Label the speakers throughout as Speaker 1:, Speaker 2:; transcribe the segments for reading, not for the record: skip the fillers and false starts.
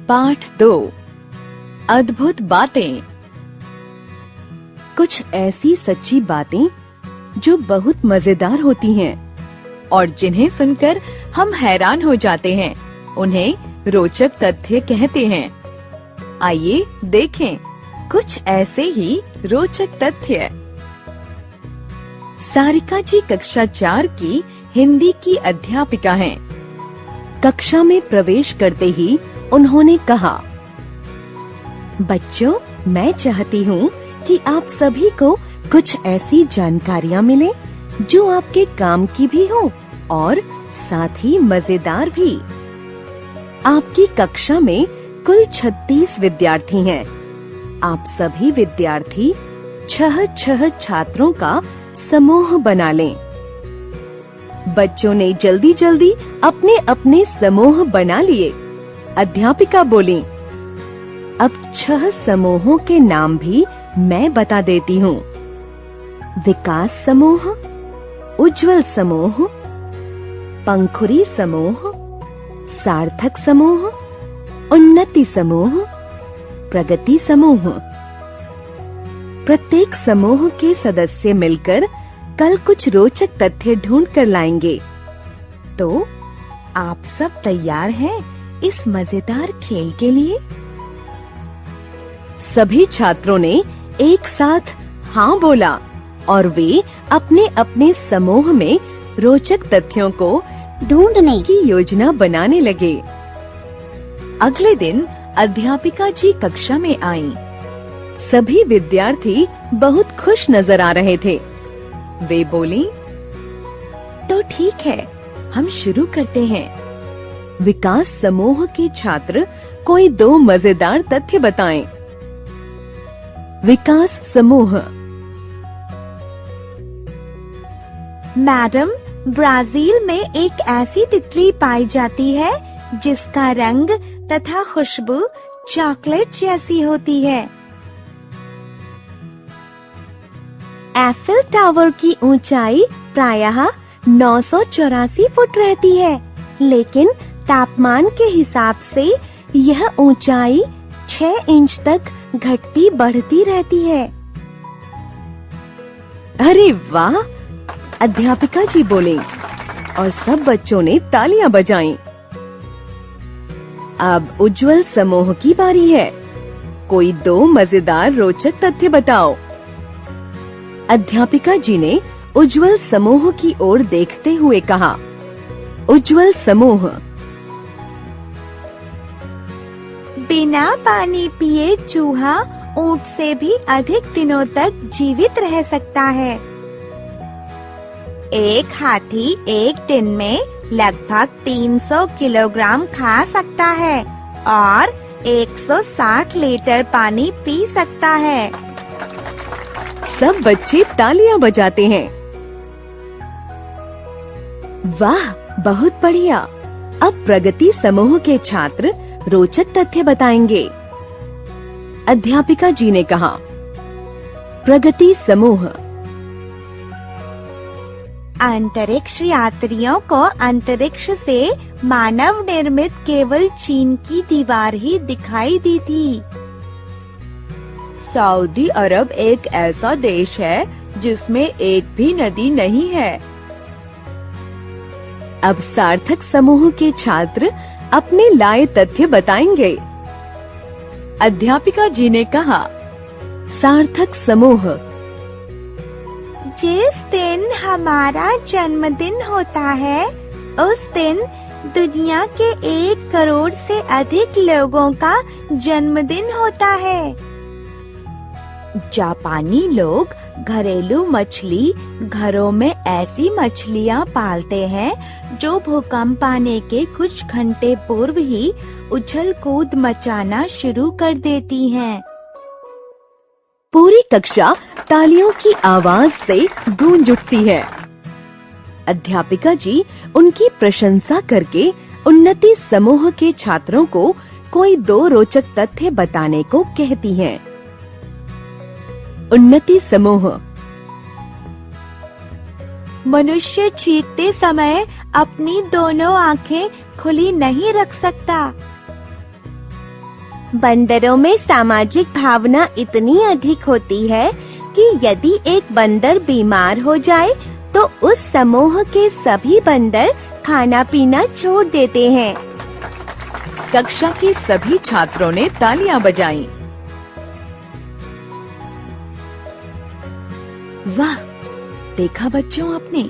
Speaker 1: पाठ 2 अद्भुत बातें। कुछ ऐसी सच्ची बातें जो बहुत मजेदार होती हैं और जिन्हें सुनकर हम हैरान हो जाते हैं, उन्हें रोचक तथ्य कहते हैं। आइए देखें कुछ ऐसे ही रोचक तथ्य। सारिका जी कक्षा 4 की हिंदी की अध्यापिका हैं। कक्षा में प्रवेश करते ही उन्होंने कहा, बच्चों, मैं चाहती हूँ कि आप सभी को कुछ ऐसी जानकारियाँ मिले जो आपके काम की भी हो और साथ ही मजेदार भी। आपकी कक्षा में कुल 36 विद्यार्थी हैं। आप सभी विद्यार्थी 6 छात्रों का समूह बना लें। बच्चों ने जल्दी जल्दी अपने अपने समूह बना लिए। अध्यापिका बोली, अब 6 समूहों के नाम भी मैं बता देती हूँ। विकास समूह, उज्जवल समूह, पंखुरी समूह, सार्थक समूह, उन्नति समूह, प्रगति समूह। प्रत्येक समूह के सदस्य मिलकर कल कुछ रोचक तथ्य ढूंढ कर लाएंगे। तो आप सब तैयार हैं इस मजेदार खेल के लिए? सभी छात्रों ने एक साथ हाँ बोला और वे अपने अपने समूह में रोचक तथ्यों को ढूंढने की योजना बनाने लगे। अगले दिन अध्यापिका जी कक्षा में आईं। सभी विद्यार्थी बहुत खुश नजर आ रहे थे। वे बोली, तो ठीक है, हम शुरू करते हैं। विकास समूह के छात्र कोई 2 मजेदार तथ्य बताएं। विकास समूह,
Speaker 2: मैडम, ब्राजील में एक ऐसी तितली पाई जाती है जिसका रंग तथा खुशबू चॉकलेट जैसी होती है। एफिल टावर की ऊंचाई प्रायः 984 फुट रहती है, लेकिन तापमान के हिसाब से यह ऊंचाई 6 इंच तक घटती बढ़ती रहती है।
Speaker 1: अरे वाह! अध्यापिका जी बोले और सब बच्चों ने तालियां बजाईं। अब उज्जवल समूह की बारी है। कोई 2 मजेदार रोचक तथ्य बताओ। अध्यापिका जी ने उज्जवल समूह की ओर देखते हुए कहा, उज्जवल समूह,
Speaker 2: बिना पानी पिए चूहा ऊंट से भी अधिक दिनों तक जीवित रह सकता है। एक हाथी एक दिन में लगभग 300 किलोग्राम खा सकता है और 160 लीटर पानी पी सकता है।
Speaker 1: सब बच्चे तालियां बजाते हैं। वाह, बहुत बढ़िया। अब प्रगति समूह के छात्र रोचक तथ्य बताएंगे। अध्यापिका जी ने कहा, प्रगति समूह,
Speaker 2: अंतरिक्ष यात्रियों को अंतरिक्ष से मानव निर्मित केवल चीन की दीवार ही दिखाई दी थी।
Speaker 1: सऊदी अरब एक ऐसा देश है जिसमें एक भी नदी नहीं है। अब सार्थक समूह के छात्र अपने लाए तथ्य बताएंगे। अध्यापिका जी ने कहा, सार्थक समूह,
Speaker 2: जिस दिन हमारा जन्मदिन होता है उस दिन दुनिया के 1 करोड़ से अधिक लोगों का जन्मदिन होता है। जापानी लोग घरेलू मछली घरों में ऐसी मछलियाँ पालते हैं जो भूकंप आने के कुछ घंटे पूर्व ही उछल कूद मचाना शुरू कर देती हैं।
Speaker 1: पूरी कक्षा तालियों की आवाज से गूंज उठती है। अध्यापिका जी उनकी प्रशंसा करके उन्नति समूह के छात्रों को कोई 2 रोचक तथ्य बताने को कहती हैं। उन्नति समूह,
Speaker 2: मनुष्य चीखते समय अपनी दोनों आँखें खुली नहीं रख सकता। बंदरों में सामाजिक भावना इतनी अधिक होती है कि यदि एक बंदर बीमार हो जाए तो उस समूह के सभी बंदर खाना पीना छोड़ देते हैं।
Speaker 1: कक्षा के सभी छात्रों ने तालियां बजाईं। वाह! देखा बच्चों आपने,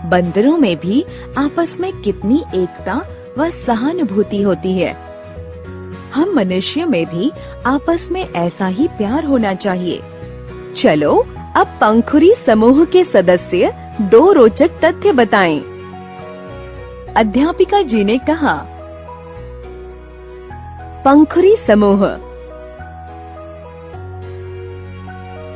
Speaker 1: बंदरों में भी आपस में कितनी एकता व सहानुभूति होती है। हम मनुष्य में भी आपस में ऐसा ही प्यार होना चाहिए। चलो अब पंखुड़ी समूह के सदस्य 2 रोचक तथ्य बताएं। अध्यापिका जी ने कहा, पंखुड़ी समूह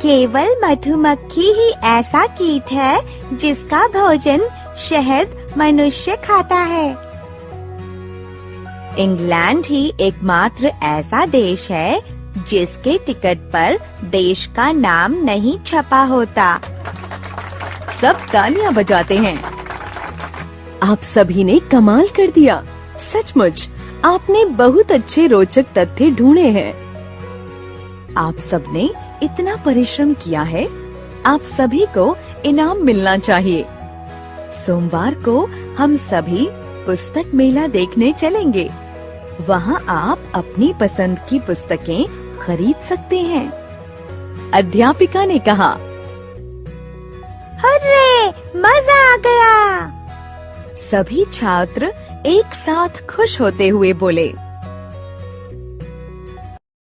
Speaker 2: केवल मधुमक्खी ही ऐसा कीट है जिसका भोजन शहद मनुष्य खाता है। इंग्लैंड ही एकमात्र ऐसा देश है जिसके टिकट पर देश का नाम नहीं छपा होता।
Speaker 1: सब तालियां बजाते हैं। आप सभी ने कमाल कर दिया। सचमुच आपने बहुत अच्छे रोचक तथ्य ढूंढे हैं। आप सबने इतना परिश्रम किया है। आप सभी को इनाम मिलना चाहिए। सोमवार को हम सभी पुस्तक मेला देखने चलेंगे। वहाँ आप अपनी पसंद की पुस्तकें खरीद सकते हैं। अध्यापिका ने कहा,
Speaker 2: हर्रे! मजा आ गया।
Speaker 1: सभी छात्र एक साथ खुश होते हुए बोले।